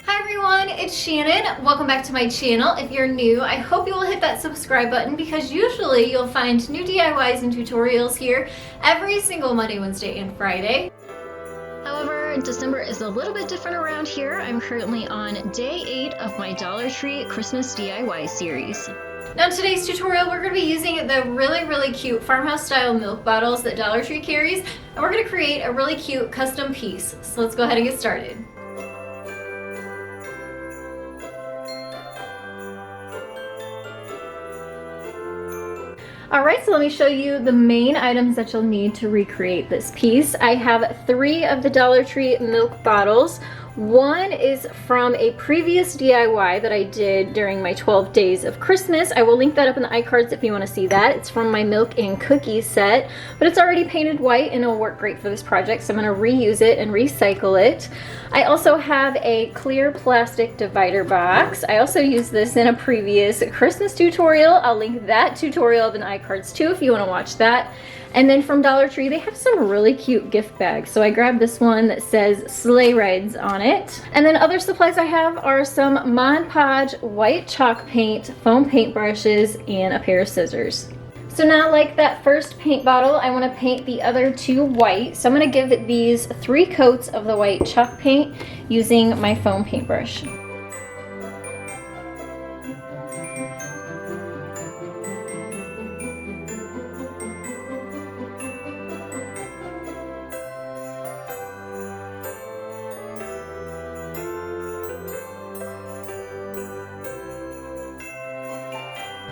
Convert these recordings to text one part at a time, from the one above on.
Hi everyone, it's Shannon. Welcome back to my channel. If you're new, I hope you will hit that subscribe button because usually you'll find new DIYs and tutorials here every single Monday, Wednesday, and Friday. However, December is a little bit different around here. I'm currently on day 8 of my Dollar Tree Christmas DIY series. Now in today's tutorial, we're going to be using the really cute farmhouse style milk bottles that Dollar Tree carries, and we're going to create a really cute custom piece. So let's go ahead and get started. Alright, so let me show you the main items that you'll need to recreate this piece. I have 3 of the Dollar Tree milk bottles. One is from a previous DIY that I did during my 12 days of Christmas. I will link that up in the iCards if you want to see that. It's from my milk and cookies set, but it's already painted white and it'll work great for this project, so I'm going to reuse it and recycle it. I also have a clear plastic divider box. I also used this in a previous Christmas tutorial. I'll link that tutorial up in the iCards too if you want to watch that. And then from Dollar Tree, they have some really cute gift bags. So I grabbed this one that says sleigh rides on it. And then other supplies I have are some Mod Podge white chalk paint, foam paint brushes, and a pair of scissors. So now, like that first paint bottle, I want to paint the other 2 white. So I'm going to give these 3 coats of the white chalk paint using my foam paintbrush.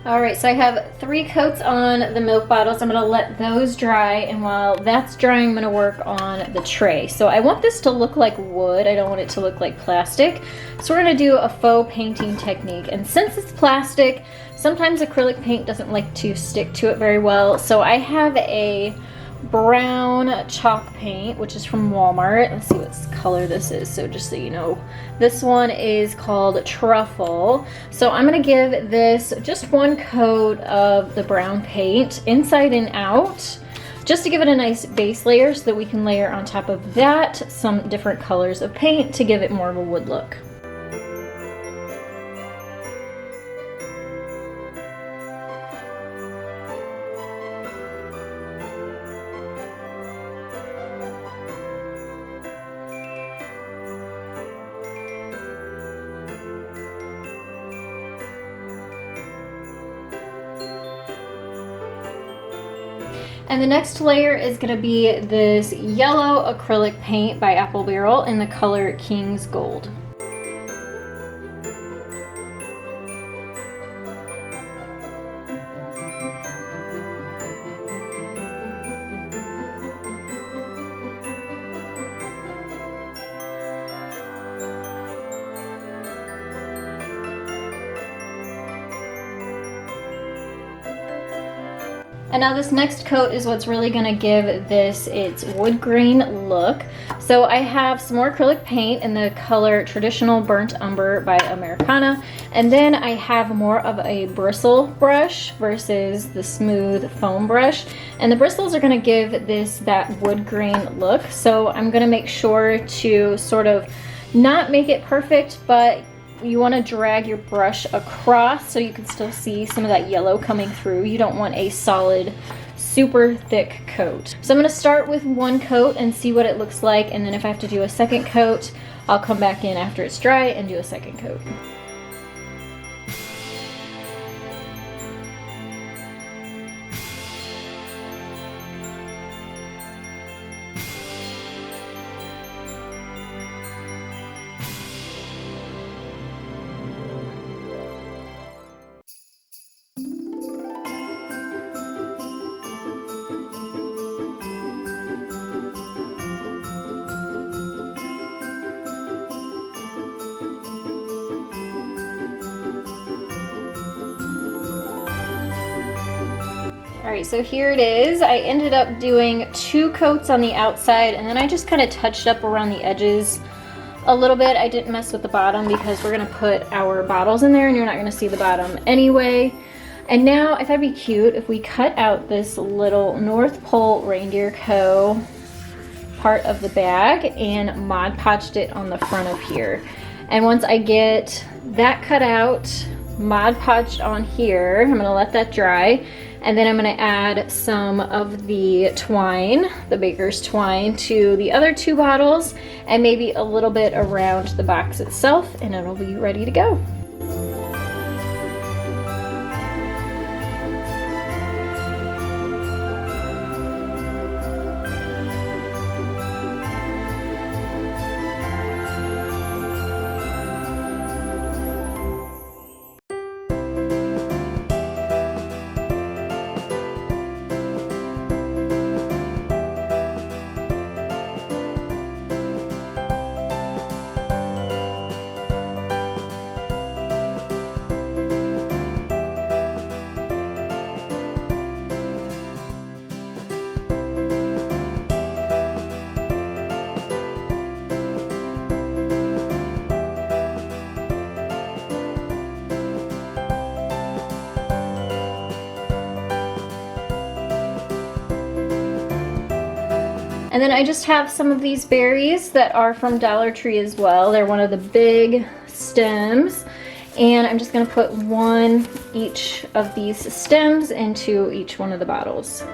Alright, so I have 3 coats on the milk bottles. I'm going to let those dry, and while that's drying, I'm going to work on the tray. So I want this to look like wood. I don't want it to look like plastic. So we're going to do a faux painting technique. And since it's plastic, sometimes acrylic paint doesn't like to stick to it very well. So I have a brown chalk paint, which is from Walmart. Let's see what color this is, so just so you know. This one is called Truffle. So I'm going to give this just 1 coat of the brown paint inside and out, just to give it a nice base layer so that we can layer on top of that some different colors of paint to give it more of a wood look. And the next layer is going to be this yellow acrylic paint by Apple Barrel in the color King's Gold. And now this next coat is what's really going to give this its wood grain look. So I have some more acrylic paint in the color Traditional Burnt Umber by Americana. And then I have more of a bristle brush versus the smooth foam brush. And the bristles are going to give this that wood grain look. So I'm going to make sure to sort of not make it perfect, but you want to drag your brush across so you can still see some of that yellow coming through. You don't want a solid, super thick coat. So I'm going to start with 1 coat and see what it looks like, and then if I have to do a second coat, I'll come back in after it's dry and do a second coat. Alright, so here it is. I ended up doing 2 coats on the outside, and then I just kind of touched up around the edges a little bit. I didn't mess with the bottom because we're going to put our bottles in there and you're not going to see the bottom anyway. And now I thought it'd be cute if we cut out this little North Pole Reindeer Co. part of the bag and Mod Podged it on the front of here. And once I get that cut out, Mod Podged on here, I'm gonna let that dry. And then I'm gonna add some of the twine, the baker's twine, to the other 2 bottles and maybe a little bit around the box itself, and it'll be ready to go. And then I just have some of these berries that are from Dollar Tree as well. They're one of the big stems. And I'm just gonna put 1 each of these stems into each one of the bottles.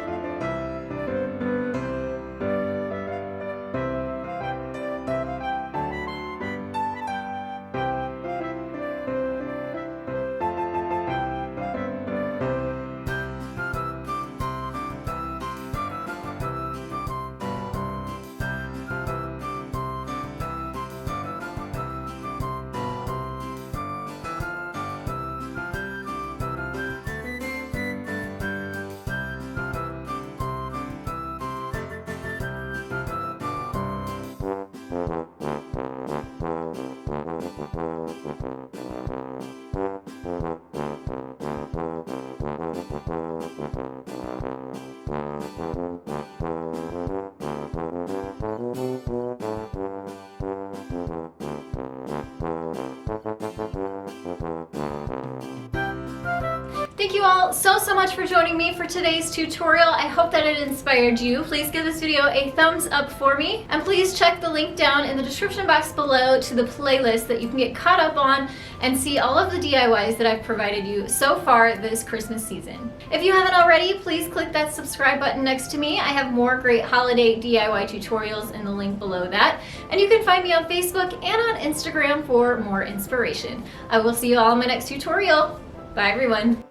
Thank you all so much for joining me for today's tutorial. I hope that it inspired you. Please give this video a thumbs up for me, and please check the link down in the description box below to the playlist that you can get caught up on and see all of the DIYs that I've provided you so far this Christmas season. If you haven't already, please click that subscribe button next to me. I have more great holiday DIY tutorials in the link below that, and you can find me on Facebook and on Instagram for more inspiration. I will see you all in my next tutorial. Bye everyone.